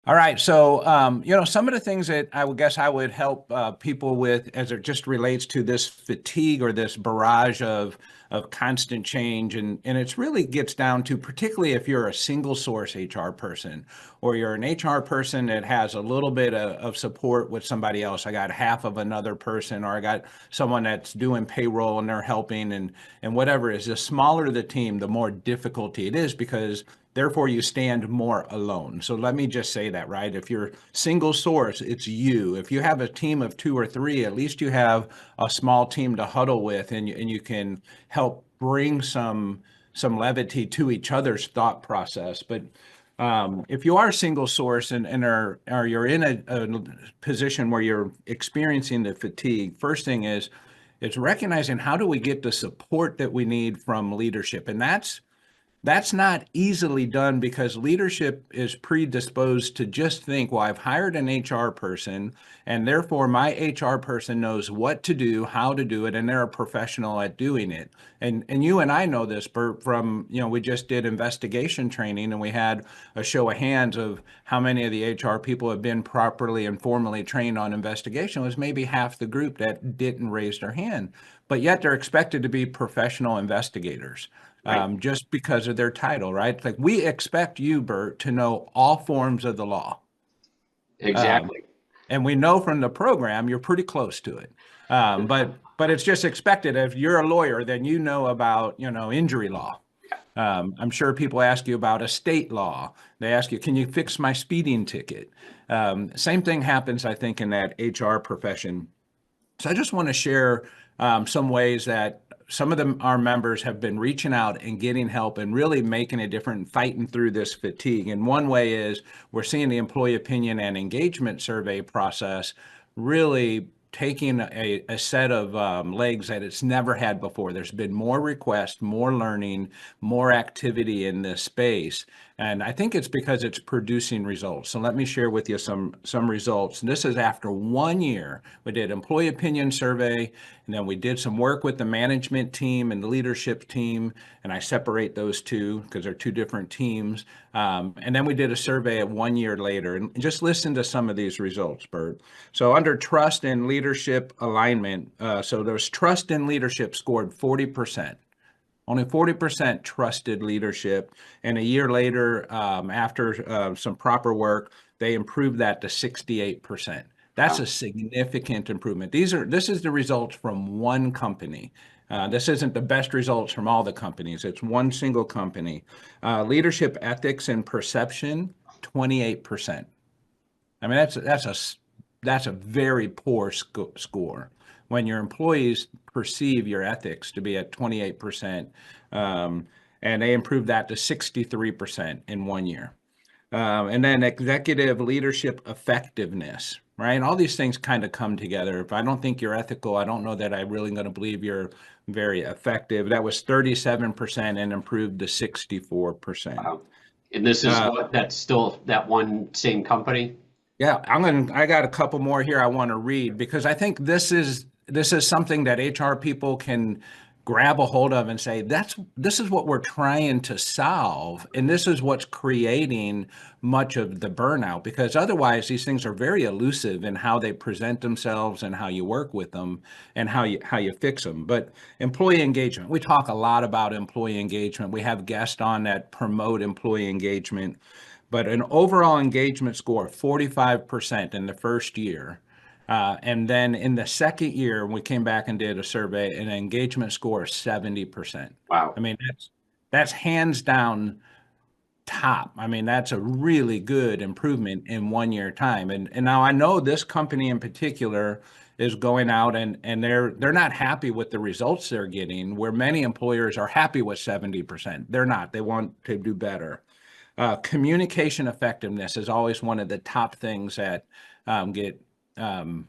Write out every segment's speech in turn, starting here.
All right. So, some of the things that I would guess I would help people with as it just relates to this fatigue or this barrage of constant change. And it's really gets down to, particularly if you're a single source HR person or you're an HR person that has a little bit of support with somebody else. I got half of another person, or I got someone that's doing payroll and they're helping and whatever it is. The smaller the team, the more difficulty it is because therefore, you stand more alone. So let me just say that, right? If you're single source, it's you. If you have a team of two or three, at least you have a small team to huddle with, and you can help bring some levity to each other's thought process. But if you are single source and are you're in a position where you're experiencing the fatigue, first thing is it's recognizing how do we get the support that we need from leadership, and that's not easily done because leadership is predisposed to just think, well, I've hired an HR person, and therefore my HR person knows what to do, how to do it, and they're a professional at doing it. And you and I know this, Bert, from, we just did investigation training and we had a show of hands of how many of the HR people have been properly and formally trained on investigation. It was maybe half the group that didn't raise their hand, but yet they're expected to be professional investigators Right. just because of their title, right? It's like we expect you, Bert, to know all forms of the law. Um, Exactly. and we know from the program you're pretty close to it. But it's just expected. If you're a lawyer, then you know about, injury law. I'm sure people ask you about estate law. They ask you, can you fix my speeding ticket? Same thing happens, I think, in that HR profession. So I just want to share some ways that some of them, our members have been reaching out and getting help and really making a difference, fighting through this fatigue. And one way is we're seeing the employee opinion and engagement survey process really taking a set of legs that it's never had before. There's been more requests, more learning, more activity in this space. And I think it's because it's producing results. So let me share with you some results. And this is after 1 year. We did employee opinion survey, and then we did some work with the management team and the leadership team. And I separate those two because they're two different teams. And then we did a survey at 1 year later. And just listen to some of these results, Bert. So under trust and leadership alignment, so there's trust and leadership scored 40%. Only 40% trusted leadership. And a year later, after some proper work, they improved that to 68%. That's Wow. a significant improvement. This is the results from one company. This isn't the best results from all the companies. It's one single company. Leadership ethics and perception, 28%. I mean, that's a very poor score. When your employees perceive your ethics to be at 28%, and they improved that to 63% in 1 year. And then executive leadership effectiveness, right? All these things kind of come together. If I don't think you're ethical, I don't know that I'm really going to believe you're very effective. That was 37% and improved to 64%. Wow. And this is Uh, what, that's still that one same company? Yeah, I got a couple more here I want to read because I think this is something that HR people can grab a hold of and say, this is what we're trying to solve, and this is what's creating much of the burnout, because otherwise these things are very elusive in how they present themselves and how you work with them and how you fix them. But employee engagement, we talk a lot about employee engagement. We have guests on that promote employee engagement, but an overall engagement score of 45% in the first year. And then in the second year, we came back and did a survey, an engagement score of 70%. I Wow. mean, that's hands down top. I mean, that's a really good improvement in 1 year time. And now I know this company in particular is going out and they're not happy with the results they're getting, where many employers are happy with 70%. They're not. They want to do better. Communication effectiveness is always one of the top things that um, get um,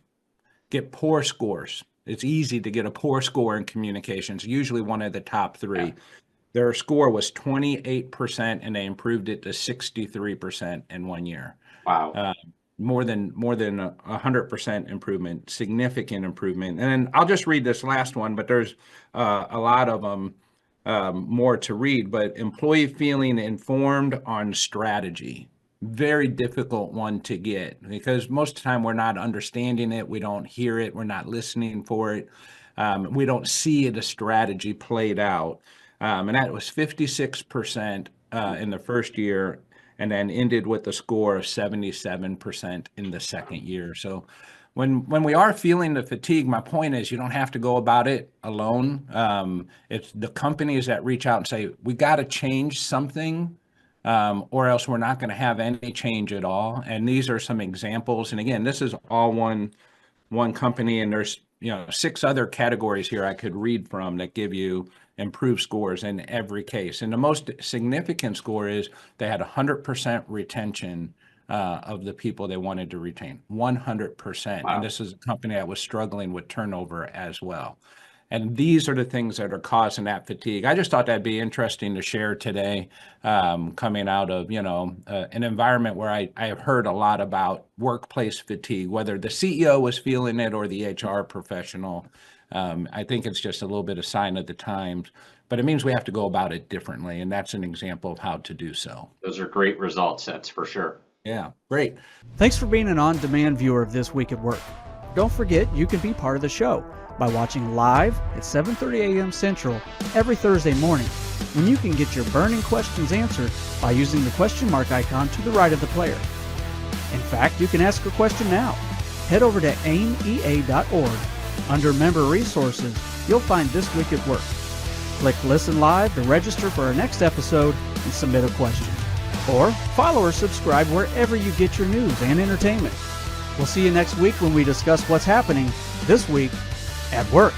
get poor scores. It's easy to get a poor score in communications, usually one of the top Yeah. three. Their score was 28% and they improved it to 63% in 1 year. Wow. Uh, more than 100% improvement, significant improvement. And then I'll just read this last one, but there's a lot of them more to read. But employee feeling informed on strategy. very difficult one to get, because most of the time we're not understanding it, we don't hear it, we're not listening for it, we don't see the strategy played out. And that was 56% in the first year, and then ended with a score of 77% in the second year. So when we are feeling the fatigue, my point is you don't have to go about it alone. It's the companies that reach out and say, we got to change something, or else we're not going to have any change at all. And these are some examples. And again, this is all one company, and there's 6 other categories here I could read from that give you improved scores in every case. And the most significant score is they had 100% retention of the people they wanted to retain, 100%. Wow. And this is a company that was struggling with turnover as well. And these are the things that are causing that fatigue. I just thought that'd be interesting to share today, coming out of an environment where I have heard a lot about workplace fatigue, whether the CEO was feeling it or the HR professional. I think it's just a little bit of sign of the times, but it means we have to go about it differently, and that's an example of how to do so. Those are great result sets for sure. Yeah, great. Thanks for being an on-demand viewer of This Week at Work. Don't forget, you can be part of the show by watching live at 7:30 a.m. Central every Thursday morning, when you can get your burning questions answered by using the question mark icon to the right of the player. In fact, you can ask a question now. Head over to aimea.org. Under Member Resources, you'll find This Week at Work. Click Listen Live to register for our next episode and submit a question. Or follow or subscribe wherever you get your news and entertainment. We'll see you next week when we discuss what's happening this week at work.